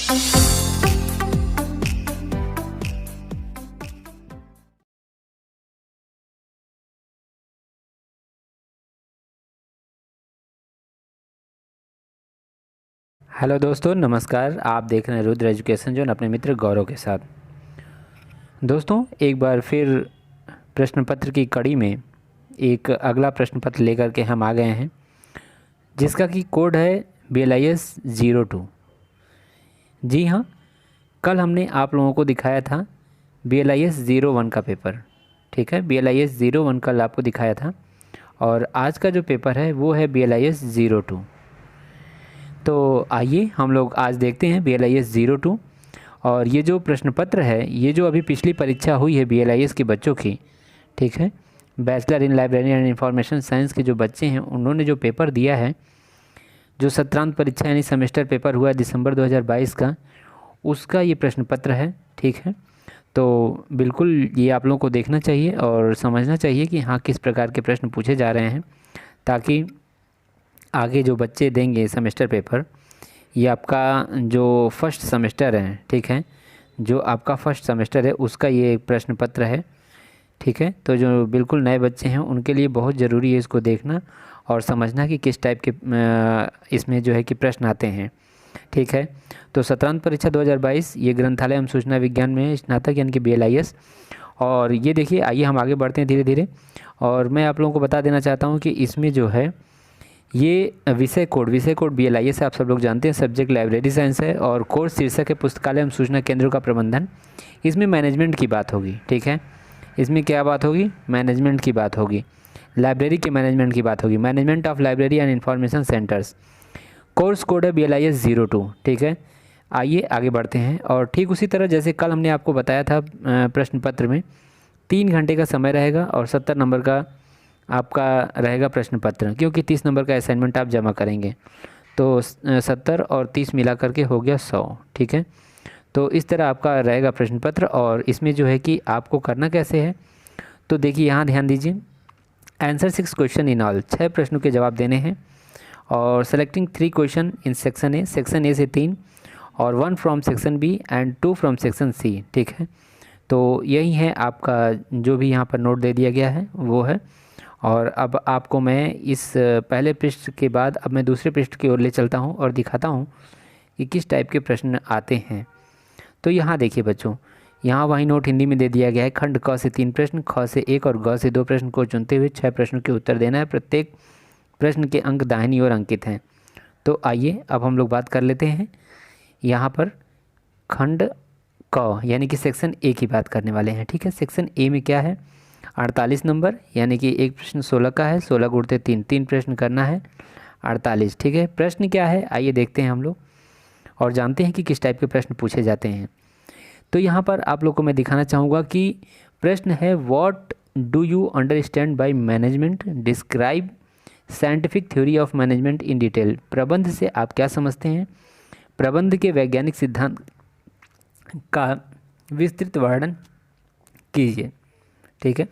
Hello दोस्तों, नमस्कार। आप देख रहे हैं रुद्र एजुकेशन जोन अपने मित्र गौरव के साथ। दोस्तों, एक बार फिर प्रश्न पत्र की कड़ी में एक अगला प्रश्न पत्र लेकर के हम आ गए हैं, जिसका कि कोड है BLIS 02। जी हाँ, कल हमने आप लोगों को दिखाया था BLIS 01 का पेपर। ठीक है, BLIS 01 कल आपको दिखाया था, और आज का जो पेपर है वो है BLIS 02। तो आइए हम लोग आज देखते हैं BLIS 02। और ये जो प्रश्न पत्र है, ये जो अभी पिछली परीक्षा हुई है BLIS के बच्चों की, ठीक है, bachelor in library and information science के जो बच्चे हैं उन्होंने जो पेपर दिया है, जो सत्रांत परीक्षा यानी सेमेस्टर पेपर हुआ है दिसंबर 2022 का, उसका ये प्रश्न पत्र है। ठीक है, तो बिल्कुल ये आप लोगों को देखना चाहिए और समझना चाहिए कि हाँ किस प्रकार के प्रश्न पूछे जा रहे हैं, ताकि आगे जो बच्चे देंगे सेमेस्टर पेपर, ये आपका जो फर्स्ट सेमेस्टर है, ठीक है, जो आपका फर्स्ट सेमेस्टर है उसका ये प्रश्न पत्र है। ठीक है, तो जो बिल्कुल नए बच्चे हैं उनके लिए बहुत ज़रूरी है इसको देखना और समझना कि किस टाइप के इसमें जो है कि प्रश्न आते हैं। ठीक है, तो सत्रांत परीक्षा 2022 ये ग्रंथालय एवं सूचना विज्ञान में स्नातक यानी कि BLIS। और ये देखिए, आइए हम आगे बढ़ते हैं धीरे धीरे। और मैं आप लोगों को बता देना चाहता हूँ कि इसमें जो है ये विषय कोड BLIS आप सब लोग जानते हैं, सब्जेक्ट लाइब्रेरी साइंस है, और कोर्स शीर्षक है पुस्तकालय एवं सूचना केंद्रों का प्रबंधन। इसमें मैनेजमेंट की बात होगी। ठीक है, इसमें क्या बात होगी? मैनेजमेंट की बात होगी, लाइब्रेरी के मैनेजमेंट की बात होगी, management of library and information centres. Course code है BLIS 02। ठीक है, आइए आगे बढ़ते हैं। और ठीक उसी तरह जैसे कल हमने आपको बताया था, प्रश्न पत्र में 3 घंटे का समय रहेगा और 70 नंबर का आपका रहेगा प्रश्न पत्र, क्योंकि 30 नंबर का असाइनमेंट आप जमा करेंगे, तो 70 और 30 मिला करके हो गया 100। ठीक है, तो इस तरह आपका रहेगा प्रश्न पत्र। और इसमें जो है कि आपको करना कैसे है, तो देखिए यहाँ ध्यान दीजिए। आंसर 6 क्वेश्चन इन ऑल, 6 प्रश्नों के जवाब देने हैं, और selecting 3 question in section A से 3, और 1 from section B and 2 from section C. ठीक है, तो यही है आपका जो भी यहाँ पर नोट दे दिया गया है वो है। और अब आपको मैं इस पहले पृष्ठ के बाद अब मैं दूसरे पृष्ठ की ओर ले चलता हूँ और दिखाता हूँ कि किस टाइप के प्रश्न आते हैं। तो यहाँ देखिए बच्चों, यहाँ वही नोट हिंदी में दे दिया गया है। खंड क से 3 प्रश्न, ख से 1 और ग से 2 प्रश्न को चुनते हुए 6 प्रश्नों के उत्तर देना है। प्रत्येक प्रश्न के अंक दाहिनी ओर अंकित हैं। तो आइए अब हम लोग बात कर लेते हैं यहाँ पर खंड क यानी कि सेक्शन ए की बात करने वाले हैं। ठीक है, सेक्शन ए में क्या है? 48 नंबर, यानी कि एक प्रश्न 16 का है, 16 गुणते 3 प्रश्न करना है, 48। ठीक है, प्रश्न क्या है आइए देखते हैं हम लोग और जानते हैं कि किस टाइप के प्रश्न पूछे जाते हैं। तो यहाँ पर आप लोग को मैं दिखाना चाहूँगा कि प्रश्न है, what do you understand by management, describe scientific theory of management in detail. प्रबंध से आप क्या समझते हैं? प्रबंध के वैज्ञानिक सिद्धांत का विस्तृत वर्णन कीजिए। ठीक है,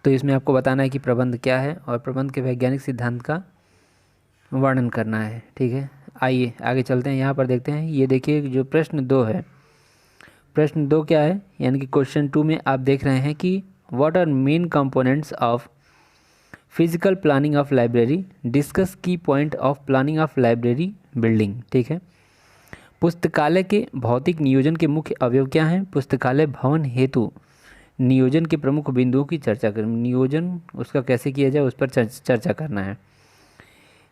तो इसमें आपको बताना है कि प्रबंध क्या है और प्रबंध के वैज्ञानिक सिद्धांत का वर्णन करना है। ठीक है, आइए आगे चलते हैं। यहाँ पर देखते हैं, ये देखिए जो प्रश्न 2 है, प्रश्न 2 क्या है, यानी कि क्वेश्चन 2 में आप देख रहे हैं कि what are main components of physical planning of library, discuss की point of planning of library building. ठीक है, पुस्तकालय के भौतिक नियोजन के मुख्य अवयव क्या हैं? पुस्तकालय भवन हेतु नियोजन के प्रमुख बिंदुओं की चर्चा करें। नियोजन उसका कैसे किया जाए उस पर चर्चा करना है।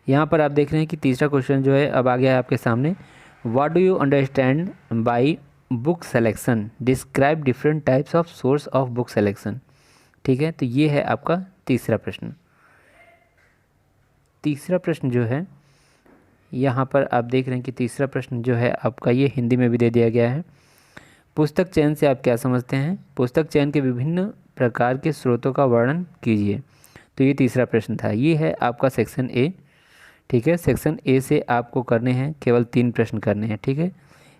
यहाँ पर आप देख रहे हैं कि तीसरा क्वेश्चन जो है अब आ गया है आपके सामने। What do you understand by book selection, describe different types of source of book selection. ठीक है, तो ये है आपका तीसरा प्रश्न। तीसरा प्रश्न जो है यहाँ पर आप देख रहे हैं कि तीसरा प्रश्न जो है आपका ये हिंदी में भी दे दिया गया है। पुस्तक चयन से आप क्या समझते हैं? पुस्तक चयन के विभिन्न प्रकार के स्रोतों का वर्णन कीजिए। तो ये तीसरा प्रश्न था। ये है आपका सेक्शन ए। ठीक है, सेक्शन ए से आपको करने हैं केवल 3 प्रश्न करने हैं। ठीक है,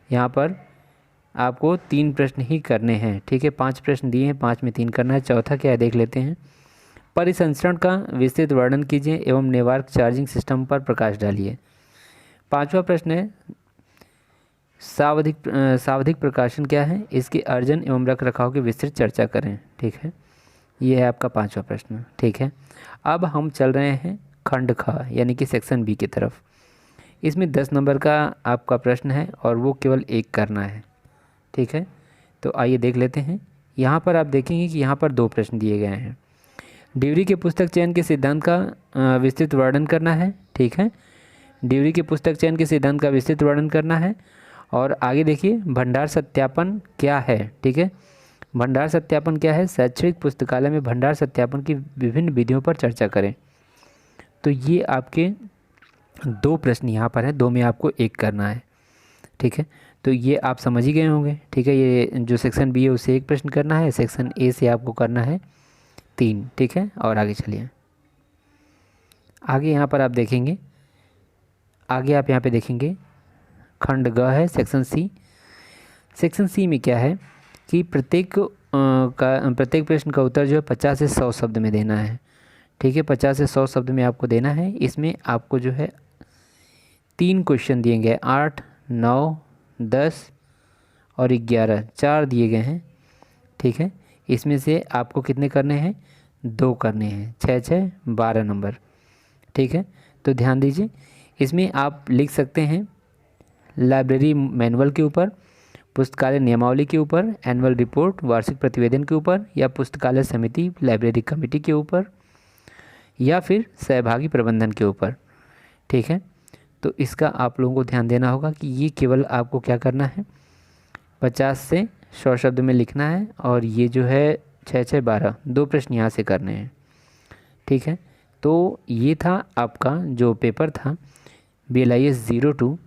यहाँ पर आपको 3 प्रश्न ही करने हैं। ठीक है, 5 प्रश्न दिए हैं, 5 में 3 करना है। चौथा क्या है देख लेते हैं। परिसंचरण का विस्तृत वर्णन कीजिए एवं नेटवर्क चार्जिंग सिस्टम पर प्रकाश डालिए। 5वां प्रश्न है, सावधिक प्रकाशन क्या है, इसके अर्जन एवं रख रखाव की विस्तृत चर्चा करें। ठीक है, ये है आपका 5वां प्रश्न। ठीक है, अब हम चल रहे हैं खंड ख यानी कि सेक्शन बी की तरफ। इसमें 10 नंबर का आपका प्रश्न है और वो केवल एक करना है। ठीक है, तो आइए देख लेते हैं। यहाँ पर आप देखेंगे कि यहाँ पर 2 प्रश्न दिए गए हैं। डिवरी के पुस्तक चयन के सिद्धांत का विस्तृत वर्णन करना है। ठीक है, डिवरी के पुस्तक चयन के सिद्धांत का विस्तृत वर्णन करना है। और आगे देखिए, भंडार सत्यापन क्या है। ठीक है, भंडार सत्यापन क्या है, शैक्षणिक पुस्तकालय में भंडार सत्यापन की विभिन्न विधियों पर चर्चा करें। तो ये आपके 2 प्रश्न यहाँ पर हैं, 2 में आपको एक करना है। ठीक है, तो ये आप समझ ही गए होंगे। ठीक है, ये जो सेक्शन बी है उसे 1 प्रश्न करना है, सेक्शन ए से आपको करना है 3। ठीक है, और आगे चलिए। आगे यहाँ पर आप देखेंगे, आगे आप यहाँ पे देखेंगे खंड ग है, सेक्शन सी। सेक्शन सी में क्या है कि प्रत्येक प्रश्न का उत्तर जो है 50 से 100 शब्द में देना है। ठीक है, 50 से 100 शब्द में आपको देना है। इसमें आपको जो है 3 क्वेश्चन दिए गए, 8, 9, 10 और 11, 4 दिए गए हैं। ठीक है, इसमें से आपको कितने करने हैं, 2 करने हैं। 6 6 12 नंबर। ठीक है, तो ध्यान दीजिए, इसमें आप लिख सकते हैं लाइब्रेरी मैनुअल के ऊपर, पुस्तकालय नियमावली के ऊपर, एनुअल रिपोर्ट वार्षिक प्रतिवेदन के ऊपर, या पुस्तकालय समिति लाइब्रेरी कमेटी के ऊपर, या फिर सहभागी प्रबंधन के ऊपर। ठीक है, तो इसका आप लोगों को ध्यान देना होगा कि ये केवल आपको क्या करना है, 50 से 100 शब्द में लिखना है। और ये जो है 6 6 12, 2 प्रश्न यहाँ से करने हैं। ठीक है, तो ये था आपका जो पेपर था BLIS 02।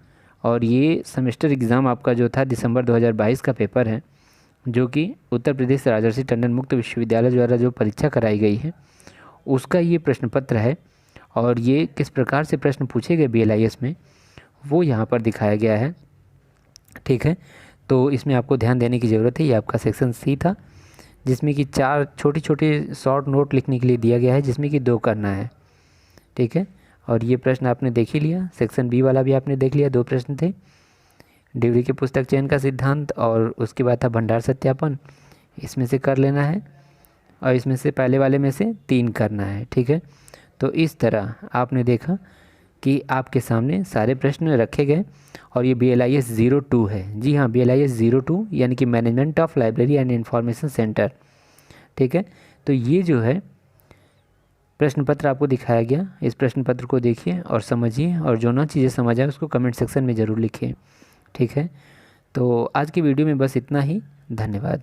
और ये सेमेस्टर एग्ज़ाम आपका जो था दिसंबर 2022 का पेपर है, जो कि उत्तर प्रदेश राजर्षि टंडन मुक्त विश्वविद्यालय द्वारा जो परीक्षा कराई गई है उसका ये प्रश्न पत्र है। और ये किस प्रकार से प्रश्न पूछे गए BLIS में वो यहाँ पर दिखाया गया है। ठीक है, तो इसमें आपको ध्यान देने की ज़रूरत है। ये आपका सेक्शन सी था, जिसमें कि 4 छोटे छोटे शॉर्ट नोट लिखने के लिए दिया गया है, जिसमें कि 2 करना है। ठीक है, और ये प्रश्न आपने देख ही लिया। सेक्शन बी वाला भी आपने देख लिया, 2 प्रश्न थे, डिवरी के पुस्तक चयन का सिद्धांत और उसके बाद था भंडार सत्यापन, इसमें से कर लेना है। और इसमें से पहले वाले में से 3 करना है। ठीक है, तो इस तरह आपने देखा कि आपके सामने सारे प्रश्न रखे गए। और ये BLIS 02 है। जी हाँ, BLIS 02 यानी कि management of library and information centre. ठीक है, तो ये जो है प्रश्न पत्र आपको दिखाया गया। इस प्रश्न पत्र को देखिए और समझिए, और जो ना चीज़ें समझ आए उसको कमेंट सेक्शन में ज़रूर लिखिए। ठीक है, तो आज की वीडियो में बस इतना ही। धन्यवाद।